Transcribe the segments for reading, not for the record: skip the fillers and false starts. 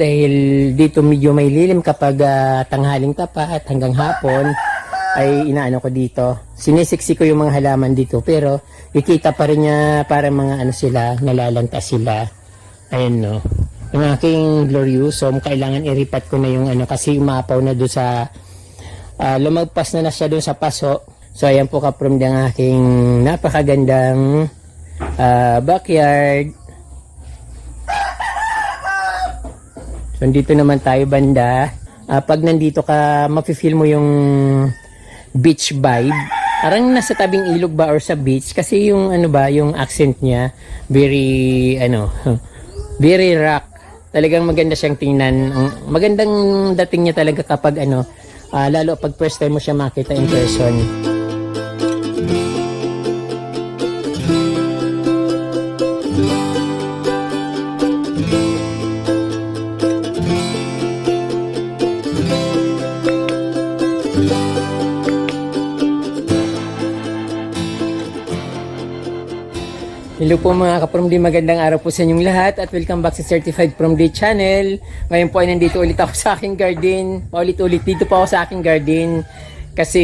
dahil dito medyo may lilim kapag tanghaling tapat hanggang hapon ay inaano ko dito. Sinisiksi ko yung mga halaman dito pero ikita pa rin niya para mga ano sila, nalalanta sila. Ayun no. Yung aking gloriosum, kailangan iripat ko na yung ano kasi umapaw na doon sa lumagpas na siya doon sa paso. So ayan po kaprom ang aking napakagandang backyard. So dito naman tayo banda. Pag nandito ka, mafe-feel mo yung beach vibe. Parang nasa tabing ilog ba or sa beach kasi yung ano ba, yung accent niya very ano, very rock. Talagang maganda siyang tingnan. Magandang dating niya talaga kapag ano, lalo pag first time mo siya makita in person. Hello po mga ka-From D, magandang araw po sa inyong lahat at welcome back sa Certified From D channel. Ngayon po ay nandito ulit ako sa aking garden. Paulit-ulit dito po ako sa aking garden kasi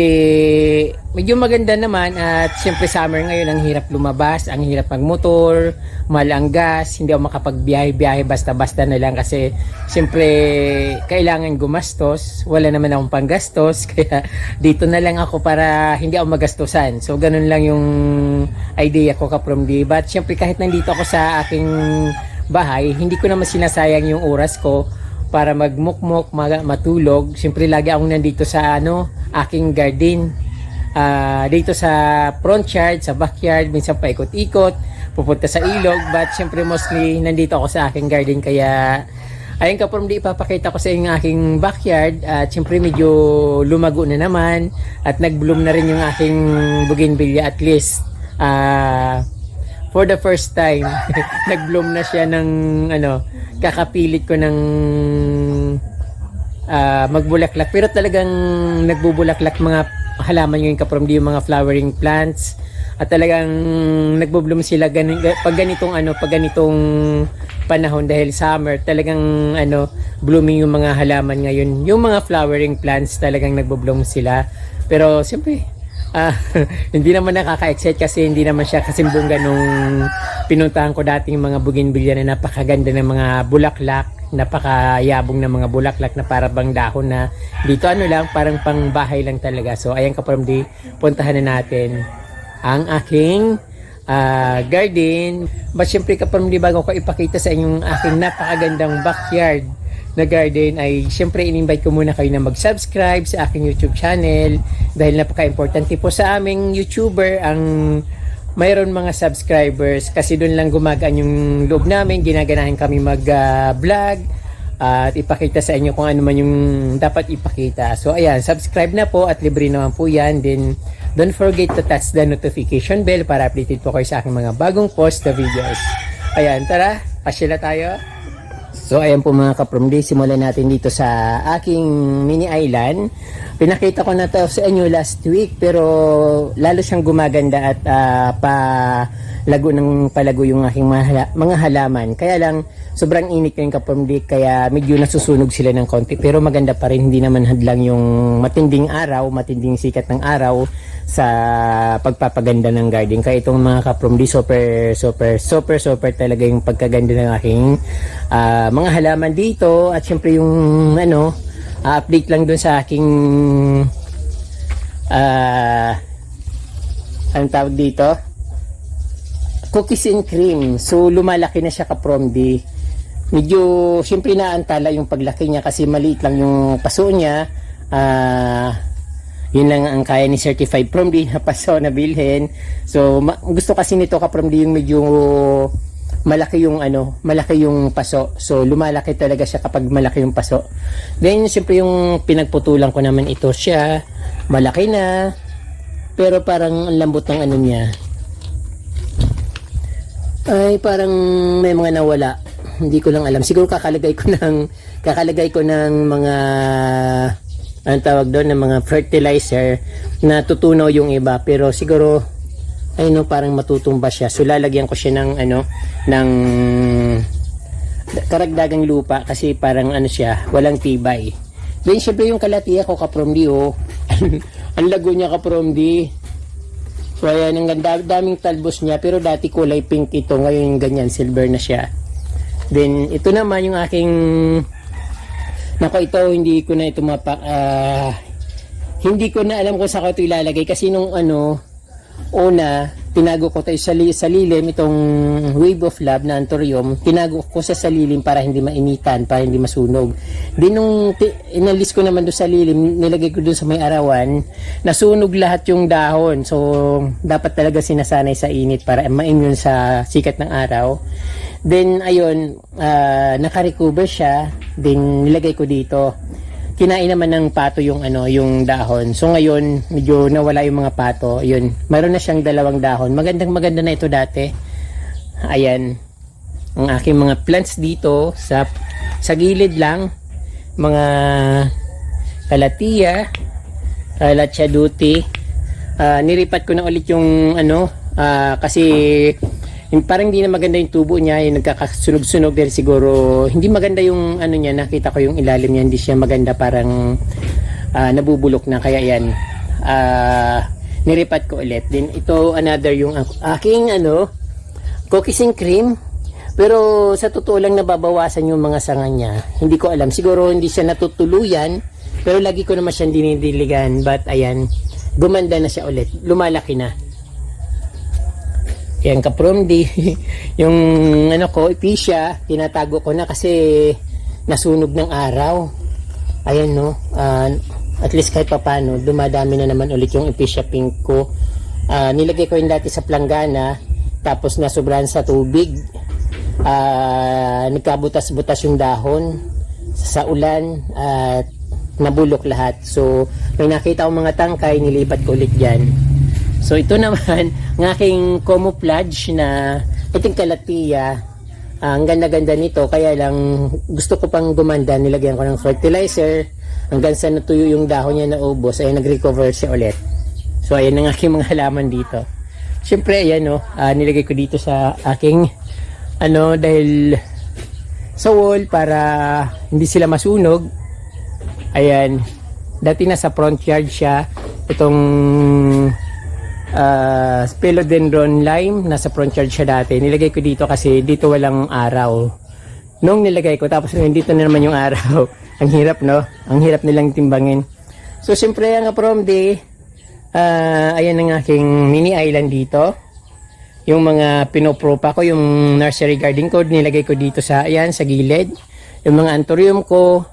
medyo maganda naman at siyempre summer ngayon, ang hirap lumabas, ang hirap magmotor, mahal ang gas, hindi ako makapagbiyahe-biyahe basta-basta na lang kasi siyempre kailangan gumastos, wala naman akong panggastos kaya dito na lang ako para hindi ako magastusan. So ganun lang yung idea ko ka-From D. But siyempre kahit nandito ako sa aking bahay, hindi ko naman sinasayang yung oras ko para magmukmok, matulog. Siyempre lagi akong nandito sa ano, aking garden. Dito sa front yard, sa backyard, minsan paikot-ikot, pupunta sa ilog. But siyempre mostly nandito ako sa aking garden kaya ayun ka-From D, ipapakita ko sa inyo aking backyard. At siyempre medyo lumago na naman at nag-bloom na rin yung aking bougainvillea at least. For the first time nag-bloom na siya ng ano, kakapilit ko ng magbulaklak pero talagang nagbubulaklak mga halaman yung ka-From D, yung mga flowering plants at talagang nagbo-bloom sila pag ganitong panahon dahil summer talagang ano, blooming yung mga halaman ngayon, yung mga flowering plants talagang nagbo-bloom sila pero siyempre hindi naman nakaka-excite kasi hindi naman siya kasimbongga nung pinuntahan ko dating mga bougainvillea na napakaganda ng mga bulaklak, napakayabong ng mga bulaklak na para bang dahon na dito ano lang, parang pang bahay lang talaga. So ayan ka-From D, puntahan na natin ang aking garden. But syempre ka-From D, bago ko ipakita sa inyong aking napakagandang backyard na garden ay syempre in-invite ko muna kayo na mag-subscribe sa aking YouTube channel dahil napaka-importante po sa aming YouTuber ang mayroon mga subscribers kasi doon lang gumagaan yung loob namin, ginaganahan kami mag-vlog at ipakita sa inyo kung ano man yung dapat ipakita. So ayan, subscribe na po at libre naman po yan. Then don't forget to touch the notification bell para updated po kayo sa aking mga bagong post na videos. Ayan, tara, pasyala tayo. So ayan po mga ka-From D, simulan natin dito sa aking mini island. Pinakita ko na to sa inyo last week pero lalo siyang gumaganda at palago yung aking mga halaman. Kaya lang sobrang init yung ka-From D kaya medyo nasusunog sila ng konti pero maganda pa rin, hindi naman hadlang yung matinding araw, matinding sikat ng araw sa pagpapaganda ng garden. Kaya itong mga ka-From D, super talaga yung pagkaganda ng aking mga halaman dito. At syempre yung ano, update lang dun sa aking anong tawag dito, cookies and cream. So lumalaki na siya ka-From D. Medyo syempre naantala yung paglaki niya kasi maliit lang yung paso niya. Yun lang ang kaya ni Certified From D na paso na bilhin. So gusto kasi nito ka-From D yung medyo malaki yung ano, malaki yung paso. So lumalaki talaga siya kapag malaki yung paso. Then siyempre yung pinagputulan ko naman ito siya, malaki na pero parang ang lambot ng ano niya. Ay parang may mga nawala. Hindi ko lang alam. Siguro kakalagay ko ng mga ang tawag doon ng mga fertilizer na tutunaw yung iba pero siguro ay no, parang matutumba siya. So lalagyan ko siya ng ano, ng karagdagang lupa kasi parang ano siya, walang tibay. Then syempre yung kalatia ko kapromdi oh. Ang lago niya kapromdi. So ayan, ang ganda, daming talbos niya pero dati kulay pink ito, ngayon ganyan silver na siya. Then ito naman yung aking nako, ito hindi ko na ito hindi ko na alam kung saan ko ito ilalagay kasi nung una tinago ko tayo sa lilim itong Wave of Love na anthurium, tinago ko sa lilim para hindi mainitan, para hindi masunog. Di nung inalis ko naman doon sa lilim, nilagay ko doon sa may arawan, nasunog lahat yung dahon. So dapat talaga sinasanay sa init para ma-immune sa sikat ng araw. Then ayun, naka-recover siya, then nilagay ko dito. Kinain naman ng pato yung yung dahon. So ngayon, medyo nawala yung mga pato. Ayun, mayroon na siyang 2 dahon. Maganda na ito dati. Ayan. Ang aking mga plants dito sa gilid lang, mga kalatia, latchaduti. Niripat ko na ulit yung kasi parang hindi na maganda yung tubo niya, yung nagkakasunog-sunog din siguro. Hindi maganda yung niya, nakita ko yung ilalim niya, hindi siya maganda, parang nabubulok na, kaya yan. Niripat ko ulit. Then ito another yung aking cookies and cream. Pero sa totoo lang nababawasan yung mga sanga niya. Hindi ko alam, siguro hindi siya natutuluyan, pero lagi ko naman siyang dinidiligan. But ayan, gumanda na siya ulit, lumalaki na. Yan kapromdi. Yung ko, epicea, tinatago ko na kasi nasunog ng araw. Ayan no, at least kahit papano, dumadami na naman ulit yung epicea pink ko. Nilagay ko yun dati sa planggana, tapos nasobrahan sa tubig. Nagkabutas-butas yung dahon sa ulan at nabulok lahat. So may nakita akong mga tangkay, nilipat ko ulit dyan. So ito naman ng aking camouflage na iting kalatia. Ang ganda-ganda nito, kaya lang gusto ko pang gumanda, nilagyan ko ng fertilizer hanggang sa natuyo yung dahon niya na ubos, ay nag-recover siya ulit. So ayan ang aking mga halaman dito. Siyempre ayan nilagay ko dito sa aking dahil sa wall para hindi sila masunog. Ayan, dati nasa front yard siya itong philodendron lime, nasa front yard siya dati. Nilagay ko dito kasi dito walang araw nung nilagay ko, tapos dito na naman yung araw. Ang hirap ang hirap nilang timbangin. So siyempre ang kapromdi, ayan ang aking mini island dito. Yung mga pinopropa ko, yung nursery garden ko, nilagay ko dito sa sa gilid. Yung mga anthurium ko,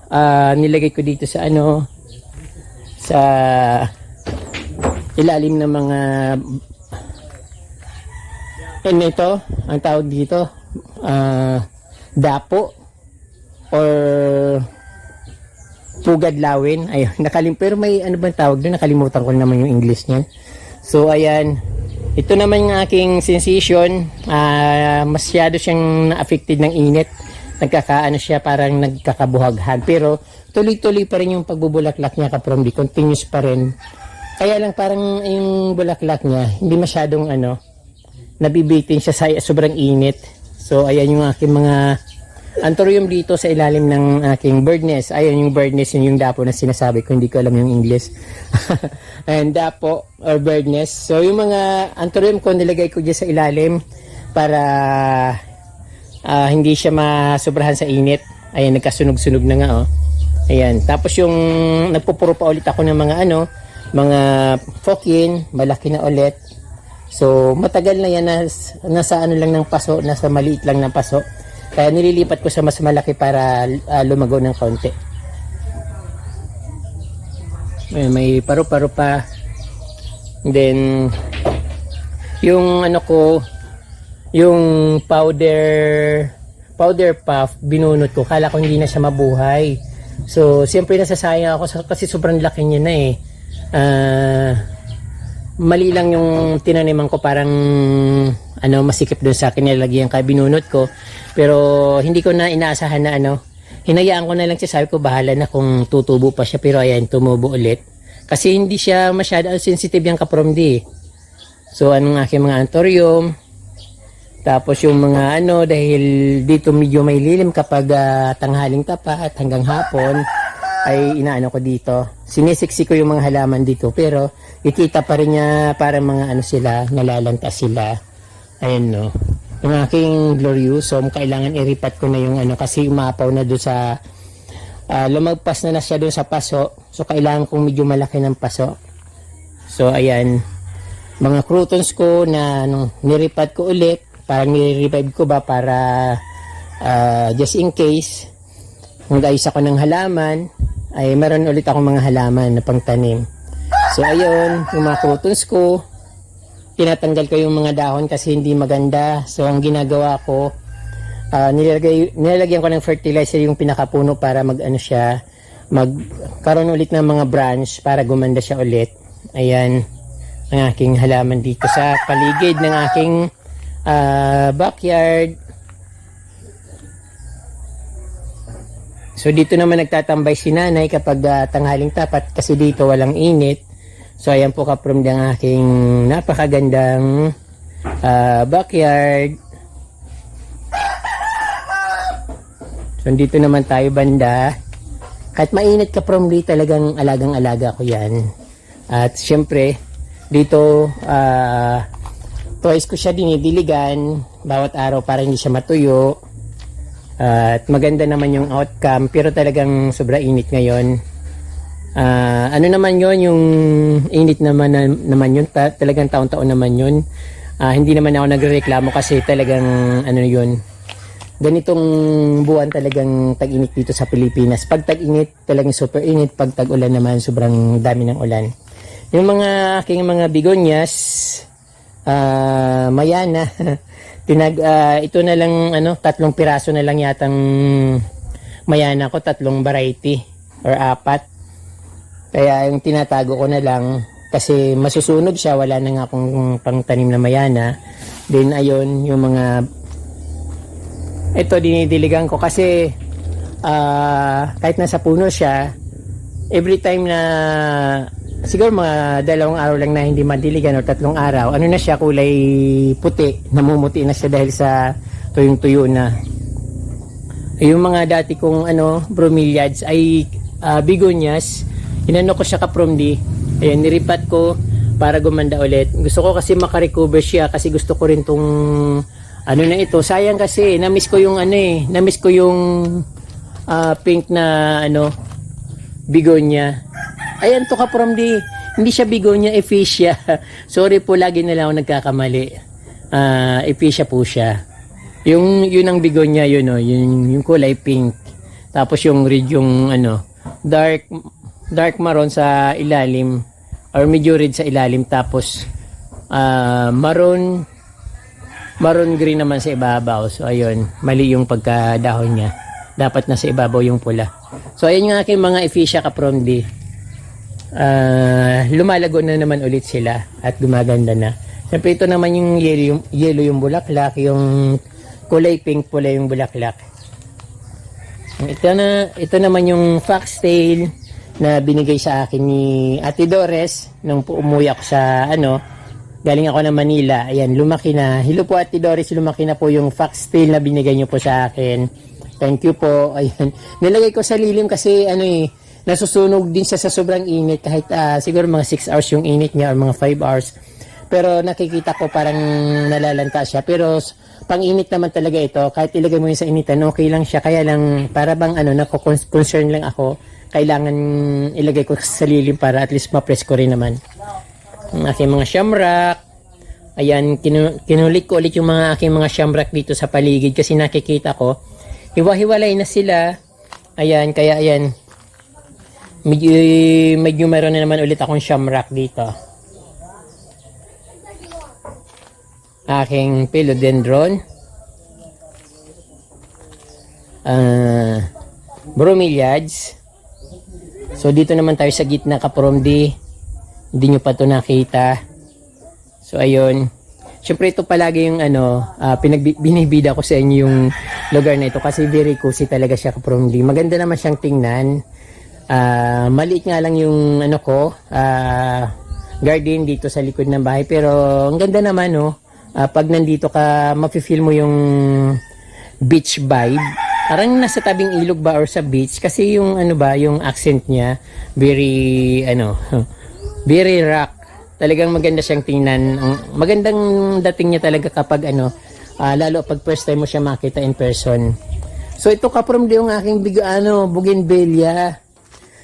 nilagay ko dito sa sa ilalim ng mga ito, ang tawag dito, dapo or pugad lawin. Ayun, pero may bang tawag doon, nakalimutan ko naman yung English niyan. So ayan, ito naman yung aking sensation. Masyado siyang na-affected ng init, siya, parang nagkakabuhaghan, pero tuloy-tuloy pa rin yung pagbubulaklak niya kapromdi, continuous pa rin. Kaya lang parang yung bulaklak niya hindi masyadong nabibitin siya sa sobrang init. So ayan yung aking mga anthurium dito sa ilalim ng aking bird nest. Ayan yung bird nest, yung dapo na sinasabi ko, hindi ko alam yung English. And dapo or bird nest. So yung mga anthurium ko nilagay ko dyan sa ilalim para hindi siya masobrahan sa init. Ayan, nagkasunog-sunog na nga Ayan, tapos yung nagpupuro pa ulit ako ng mga mga fokin, malaki na ulit. So matagal na yan, nasa lang ng paso, nasa maliit lang ng paso. Kaya nililipat ko sa mas malaki para lumago ng kaunti. May paru-paro pa. Then yung yung powder puff, binunot ko. Kala ko hindi na siya mabuhay. So siyempre nasasayang ako kasi sobrang laki niya na mali lang yung tinaniman ko, parang masikip doon sa akin, nilagyan kaya binunot ko, pero hindi ko na inaasahan na hinayaan ko na lang siya, sabi ko bahala na kung tutubo pa siya, pero ayan, tumubo ulit kasi hindi siya masyado sensitive yung kapromdi. So anong aking mga anthurium, Tapos yung mga ano, dahil dito medyo may lilim kapag tanghaling tapat hanggang hapon, ay inaano ko dito. Sinisiksi ko yung mga halaman dito, pero ikita pa rin niya para mga ano sila, nalalanta sila. Ayan no. Yung aking gloriosum, kailangan iripat ko na yung ano, kasi umapaw na doon sa, lumagpas na siya doon sa paso. So kailangan kong medyo malaki ng paso. So ayan, mga croutons ko na niripat ko ulit. Parang nire-revive ko ba para just in case kung guys ako ng halaman ay meron ulit akong mga halaman na pangtanim. So ayun, yung mga croutons ko, tinatanggal ko yung mga dahon kasi hindi maganda. So ang ginagawa ko, nilalagyan ko ng fertilizer yung pinakapuno para mag-ano siya, magkaroon ulit ng mga branch para gumanda siya ulit. Ayan ang aking halaman dito sa paligid ng aking backyard. So dito naman nagtatambay si nanay kapag tanghaling tapat kasi dito walang init. So ayan po kaprom ng aking napakagandang backyard. So dito naman tayo banda. Kahit mainit kaprom dito talagang alagang-alaga ko yan. At syempre dito twice ko siya dinidiligan bawat araw para hindi siya matuyo. At maganda naman yung outcome, pero talagang sobra init ngayon. Ano naman yon, yung init naman yun, talagang taon-taon naman yun. Hindi naman ako nagrereklamo kasi talagang ano yun, ganitong buwan talagang tag-init dito sa Pilipinas. Pag tag-init talagang super init, pag tag-ulan naman sobrang dami ng ulan. Yung mga aking mga begonias, mayana ito na lang ano, 3 piraso na lang yatang mayana ko, 3 variety or 4, kaya yung tinatago ko na lang kasi masusunog siya, wala na nga akong pangtanim na mayana. Then ayun, yung mga ito dinidiligan ko kasi kahit nasa puno siya, every time na siguro mga 2 araw lang na hindi madiligan o 3 araw, ano na siya, kulay puti, namumuti na siya dahil sa tuyong-tuyo na. Yung mga dati kong ano, bromeliads ay begonias, inano ko siya kapromdi, ayan, niripat ko para gumanda ulit. Gusto ko kasi makarecover siya kasi gusto ko rin tong ano na ito. Sayang kasi, namiss ko yung ano namiss ko yung pink na ano, begonia. Ayan to kapromdi, hindi siya begonia, ephesia. Sorry po, lagi na lang ako nagkakamali. Ephesia po siya. Yun ang begonia, yun oh, yung kulay pink. Tapos yung red, yung ano, dark maroon sa ilalim or medyo red sa ilalim, tapos maroon green naman sa ibabaw. So ayun, mali yung pagkadahon niya. Dapat nasa ibabaw yung pula. So ayun yung aking mga ephesia kapromdi. Lumalago na naman ulit sila at gumaganda na. Siyempre ito naman yung yellow yung bulaklak, yung kulay pink pula yung bulaklak. Ito naman yung foxtail na binigay sa akin ni Ate Dores nung umuwi ako sa ano, galing ako ng Manila. Ayan, lumaki na. Hello po Ate Doris, lumaki na po yung foxtail na binigay niyo po sa akin. Thank you po. Ayan, nilagay ko sa lilim kasi ano nasusunog din siya sa sobrang init kahit siguro mga 6 hours yung init niya or mga 5 hours. Pero nakikita ko parang nalalanta siya. Pero pang init naman talaga ito. Kahit ilagay mo yun sa initan, okay lang siya. Kaya lang para bang ano, concern lang ako. Kailangan ilagay ko sa lilim para at least ma-press ko rin naman. Ang aking mga shamrock. Ayan, kinulik ko ulit yung mga aking mga shamrock dito sa paligid kasi nakikita ko hiwa-hiwalay na sila. Ayan, kaya ayan, medyo meron na naman ulit akong shamrock dito. Aking philodendron, bromeliads. So dito naman tayo sa gitna kapromdi, hindi nyo pa ito nakita. So ayun, syempre ito palagi yung ano, binibida ko sa inyo yung lugar na ito kasi very cozy talaga siya kapromdi. Maganda naman siyang tingnan. Maliit nga lang yung ano ko, garden dito sa likod ng bahay, pero ang ganda naman, no. pag nandito ka, mafe-feel mo yung beach vibe. Parang nasa tabing ilog ba or sa beach kasi yung ano ba, yung accent niya very very rock. Talagang maganda siyang tingnan. Magandang dating niya talaga kapag lalo pag first time mo siya makita in person. So ito kaprom yung aking bougainvillea.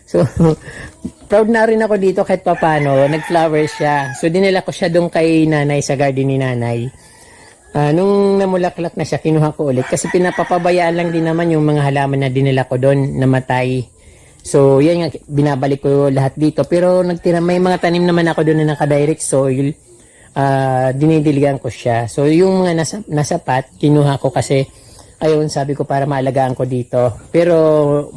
So proud na rin ako dito kahit papano, nag-flower siya. So dinala ko siya doon kay nanay sa garden ni nanay. Nung namulaklak na siya, kinuha ko ulit kasi pinapapabayaan lang din naman yung mga halaman na dinala ko doon, namatay. So yan nga, binabalik ko lahat dito. Pero may mga tanim naman ako doon na naka-direct soil. Dinidiligan ko siya. So yung mga nasa pot, kinuha ko kasi ayun, sabi ko para maalagaan ko dito. Pero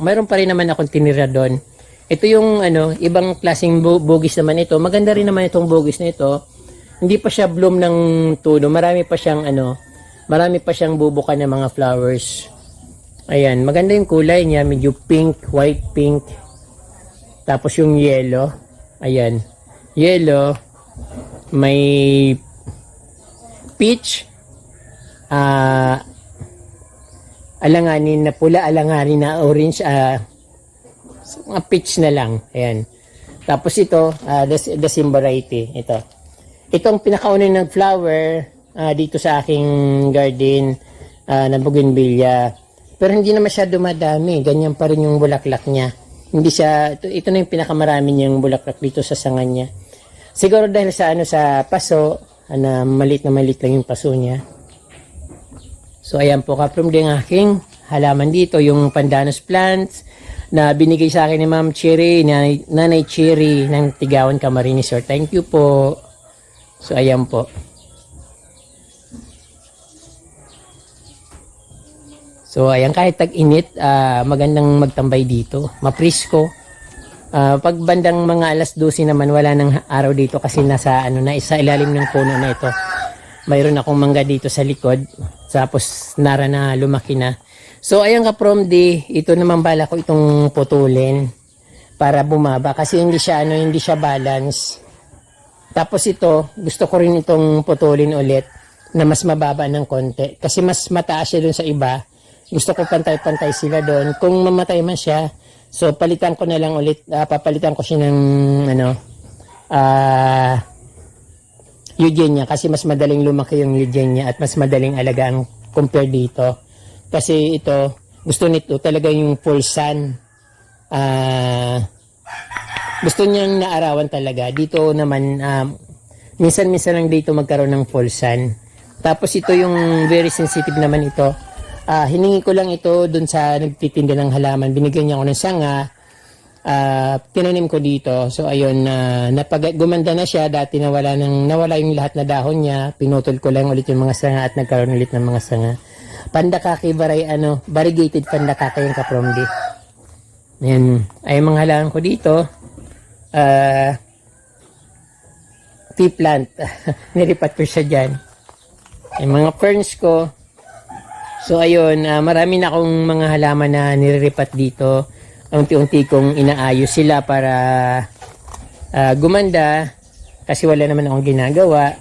mayroon pa rin naman akong tinira doon. Ito yung ibang klaseng bugis naman ito. Maganda rin naman itong bugis na ito. Hindi pa siya bloom ng todo. Marami pa siyang bubukan ng mga flowers. Ayan, maganda yung kulay niya, medyo pink, white pink. Tapos yung yellow. Ayan. Yellow, may peach, alanganin na pula, alanganin na orange, mga peach na lang. Ayan. Tapos ito, the same variety. Itong pinakaunang ng flower dito sa aking garden na bougainvillea. Pero hindi naman siya dumadami. Ganyan pa rin yung bulaklak niya. Hindi siya, ito na yung pinakamarami niyang bulaklak dito sa sanga niya. Siguro dahil sa paso, na maliit lang yung paso niya. So ayan po kaprom din aking halaman dito, yung pandanus plants na binigay sa akin ni Ma'am Cherry, Nanay Cherry ng Tigawan Camarines Sur. Thank you po. So ayan po. So ayan, kahit tag-init, magandang magtambay dito. Maprisko. Pag bandang mga alas 12 naman, wala nang araw dito kasi nasa isa ilalim ng puno na ito. Mayroon akong mangga dito sa likod. Tapos nara na lumaki na. So ayan kaprom ito naman bala ko itong putulin para bumaba kasi hindi siya balance. Tapos ito, gusto ko rin itong putulin ulit na mas mababa ng konti kasi mas mataas siya dun sa iba. Gusto ko pantay-pantay sila doon. Kung mamatay man siya, so palitan ko na lang ulit, papalitan ko siya ng eugenia kasi mas madaling lumaki yung eugenia at mas madaling alagaan compare dito. Kasi ito, gusto nito talaga yung full sun. Gusto niyang naarawan talaga. Dito naman, minsan-minsan lang dito magkaroon ng full sun. Tapos ito yung very sensitive naman ito. Hiningi ko lang ito dun sa nagtitinda ng halaman. Binigyan niya ako ng sanga. Tinanim ko dito. So ayun, gumanda na siya. Dati nawala yung lahat na dahon niya. Pinutol ko lang ulit yung mga sanga at nagkaroon ulit ng mga sanga. Pandakake variegated pandakake yung kapromdi. Ayan, ay mga halaman ko dito. Tea plant. Nilipat ko siya dyan. Yung mga ferns ko. So ayun, marami na akong mga halaman na niriripat dito. Unti-unti kong inaayos sila para gumanda kasi wala naman akong ginagawa.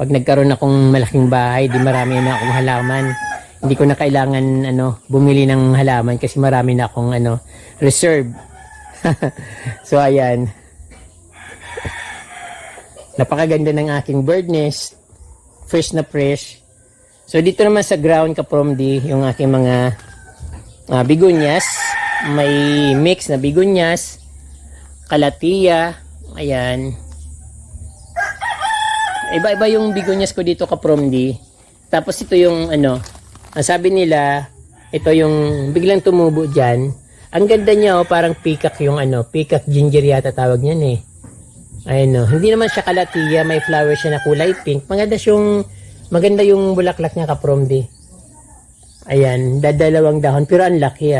Pag nagkaroon akong malaking bahay, di marami na akong halaman. Hindi ko na kailangan bumili ng halaman kasi marami na akong reserve. So ayan. Napakaganda ng aking bird nest. Fresh na fresh. So dito naman sa ground kapromdi yung aking mga begonias. May mix na begonias, kalatia, ayan. Iba-iba yung begonias ko dito kapromdi. Tapos ito yung ang sabi nila, ito yung biglang tumubo dyan. Ang ganda niya parang peacock yung peacock ginger yata tawag niyan eh. Ayun hindi naman siya kalatia, may flower siya na kulay pink. Maganda yung bulaklak niya kapromdi. Ayan, dadalawang dahon pero ang laki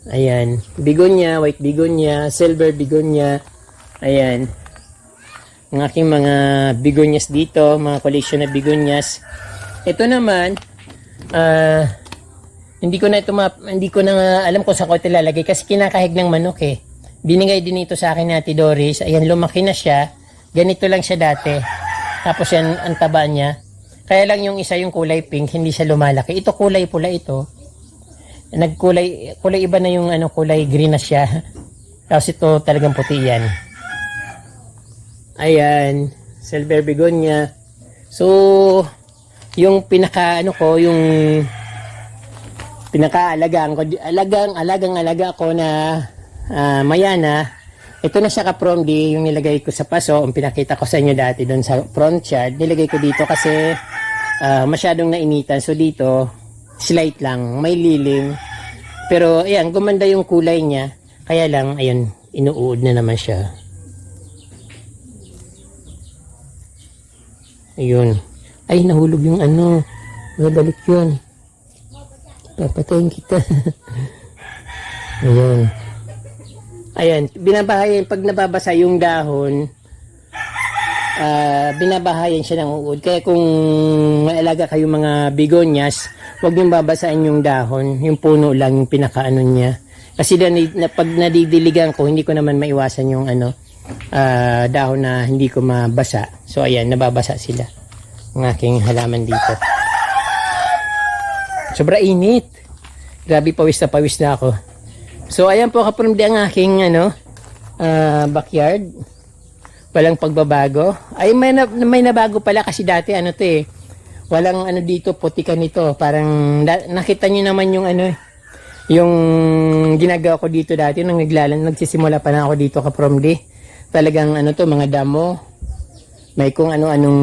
Ayan, begonia, white begonia, silver begonia. Ayan. Ang aking mga begonias dito, mga collection na begonias. Ito naman, hindi ko na alam kung saan ko ito lalagay kasi kinakahig ng manok eh. Binigay din ito sa akin ni Ate Doris. Ayan, lumaki na siya. Ganito lang siya dati. Tapos yan, ang taba niya. Kaya lang yung isa yung kulay pink, hindi siya lumalaki. Ito kulay pula ito. Kulay iba na yung ano, kulay green na siya. Tapos ito talagang puti yan. Ayan, silver begonia. So, yung yung alaga ko na Mayana, ito na siya ka-promdi, yung nilagay ko sa paso, ang pinakita ko sa inyo dati doon sa front yard, nilagay ko dito kasi masyadong nainitan. So dito, slight lang, may lilim. Pero ayan, gumanda yung kulay niya. Kaya lang, ayun, inuud na naman siya. Ayun. Ay, nahulog yung ano. Nabalik yun. Papatayin kita. Ayun. Ayan, binabahayan. Pag nababasa yung dahon, binabahayan siya ng uod. Kaya kung maalaga kayong mga begonias, huwag niyong babasaan yung dahon. Yung puno lang yung pinakaano niya. Kasi pag nadidiligan ko, hindi ko naman maiwasan yung dahon na hindi ko mabasa. So ayan, nababasa sila ang aking halaman dito. Sobra init. Grabe, pawis na ako. So ayan po kapromdi ang aking backyard. Walang pagbabago. Ay may nabago pala kasi dati walang dito, putikan nito. Parang nakita niyo naman yung yung ginagawa ko dito dati nung nagsisimula pa na ako dito kapromdi. Talagang mga damo, may kung ano-anong,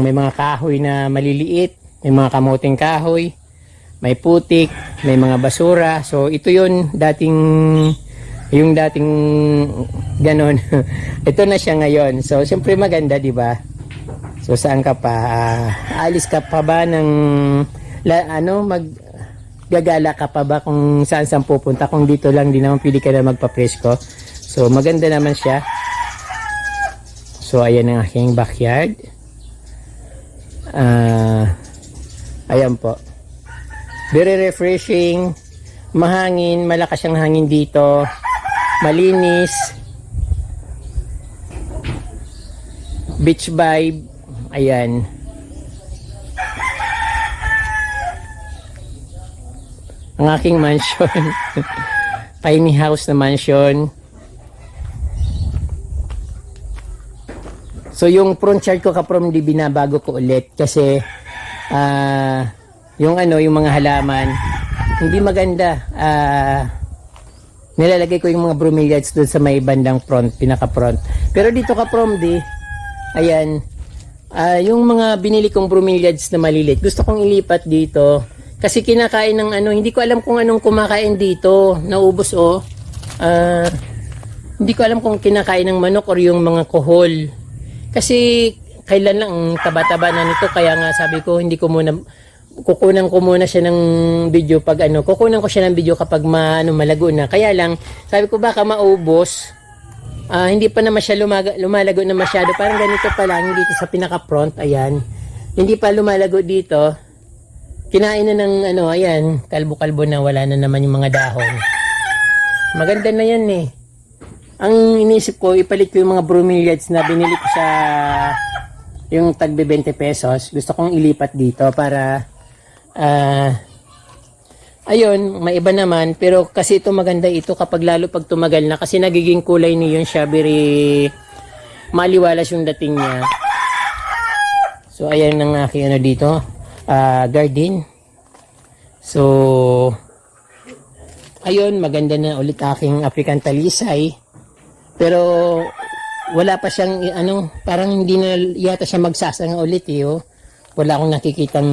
may mga kahoy na maliliit, may mga kamuting kahoy, may putik, may mga basura. So ito yung dating ganon. Ito na siya ngayon. So siyempre maganda, di ba? So saan ka pa? Alis ka pa ba ng gagala ka pa ba kung saan pupunta? Kung dito lang, di naman pili ka na magpa-presko. So maganda naman siya. So ayan ang aking backyard. Ayan po. Very refreshing. Mahangin, malakas ang hangin dito. Malinis. Beach vibe. Ayan. Ang aking mansion. Tiny house na mansion. So yung front yard ko kapromdi, binabago ko ulit kasi yung mga halaman hindi maganda. Nilalagay ko yung mga bromeliads doon sa may bandang front, pinaka front. Pero dito kapromdi, ayan, yung mga binili kong bromeliads na malilit, gusto kong ilipat dito kasi kinakain ng hindi ko alam kung anong kumakain dito, naubos hindi ko alam kung kinakain ng manok or yung mga kohol. Kasi kailan lang taba-taba na nito, kaya nga sabi ko kukunan ko muna siya ng video kukunan ko siya ng video kapag malago na. Kaya lang sabi ko baka maubos. Hindi pa naman siya lumalago na masyado. Parang ganito pa lang dito sa pinaka front, ayan. Hindi pa lumalago dito. Kinain na ng ayan, kalbo-kalbo na, wala na naman yung mga dahon. Maganda na yan eh. Ang inisip ko, ipalit ko yung mga bromeliads na binili ko sa yung tagbe 20 pesos. Gusto kong ilipat dito para ayun, may iba naman. Pero kasi ito maganda ito kapag lalo pag tumagal na, kasi nagiging kulay niyon siya, very maliwalas yung dating niya. So ayan ang aking dito, garden. So ayun, maganda na ulit aking African talisay. Pero wala pa siyang parang hindi na yata siya magsasanga ulit Wala akong nakikitang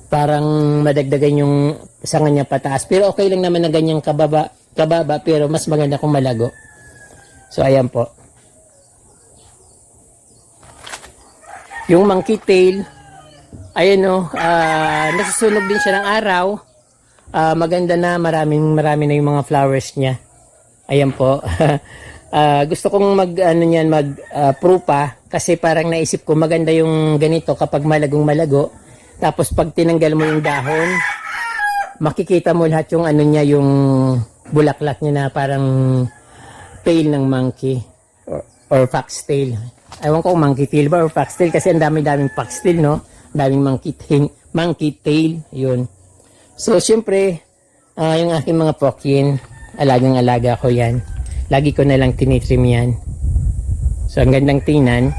parang madagdagan yung sanga niya pataas. Pero okay lang naman na ganyang kababa, pero mas maganda kung malago. So ayan po. Yung monkey tail, ayan nasusunog din siya ng araw. Maganda na, marami na yung mga flowers niya. Ayan po. Gusto kong prupa kasi parang naisip ko maganda yung ganito kapag malago. Tapos pag tinanggal mo yung dahon, makikita mo lahat yung niya, yung bulaklak niya na parang tail ng monkey or fox tail. Ewan ko kung monkey tail ba or foxtail kasi ang dami-daming foxtail, no? Ang daming monkey tail, yun. So, syempre, yung aking mga pokyin, alagang-alaga ko yan. Lagi ko na lang tinitrim yan. So, ang gandang tingnan.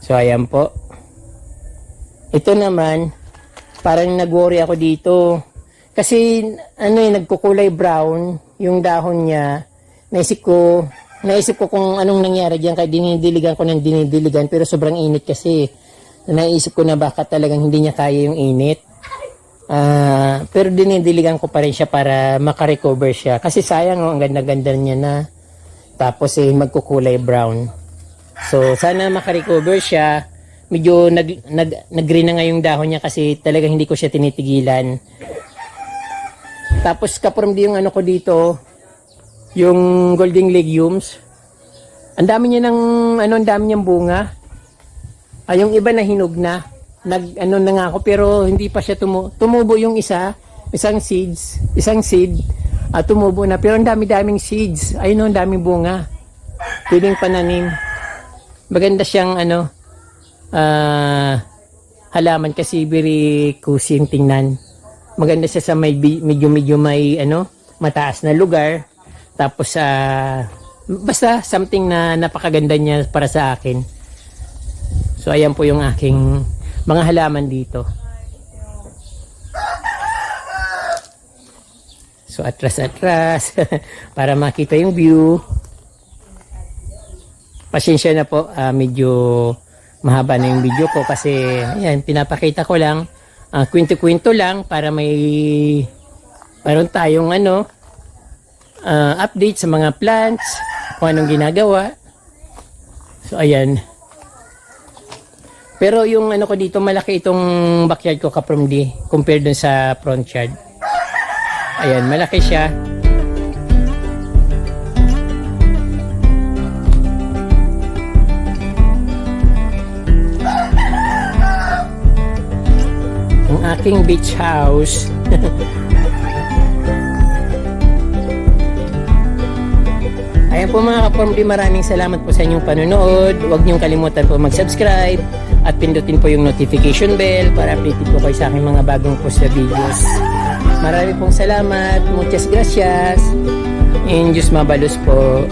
So, ayan po. Ito naman, parang nag-worry ako dito. Kasi, nagkukulay brown yung dahon niya. Naisip ko kung anong nangyari diyan kaya dinidiligan ko ng dinidiligan pero sobrang init kasi. Naisip ko na baka talagang hindi niya kaya yung init. Pero dinidiligan ko pa rin siya para makarecover siya. Kasi sayang, ang ganda-ganda niya na. Tapos magkukulay brown. So, sana makarecover siya. Medyo nag-green na nga yung dahon niya kasi talagang hindi ko siya tinitigilan. Tapos kaprom di yung ko dito, yung golden legumes. Ang dami niya ang dami niyang bunga. Yung iba na hinog na. Na nga ako pero hindi pa siya tumubo yung isang seed. Tumubo na pero ang dami-daming seeds. Ayun, ang daming bunga. Pwedeng pananim. Maganda siyang halaman kasi very cozy yung tingnan. Maganda siya sa medyo may mataas na lugar. Tapos basta something na napakaganda niya para sa akin. So ayan po yung aking mga halaman dito. So atras para makita yung view. Pasensya na po, medyo mahaba na yung video ko kasi ayan, pinapakita ko lang, kwento-kwento lang para mayroon tayong update sa mga plants, kung anong ginagawa. So ayan. Pero yung ko dito, malaki itong backyard ko kaprom di compared dun sa front yard. Ayan, malaki siya. Ang aking beach house. Ayan po mga ka-Farm D, maraming salamat po sa inyong panonood. Huwag niyong kalimutan po mag-subscribe at pindutin po yung notification bell para updated po kayo sa aking mga bagong post na videos. Maraming pong salamat. Muchas gracias. And Diyos mabalos po.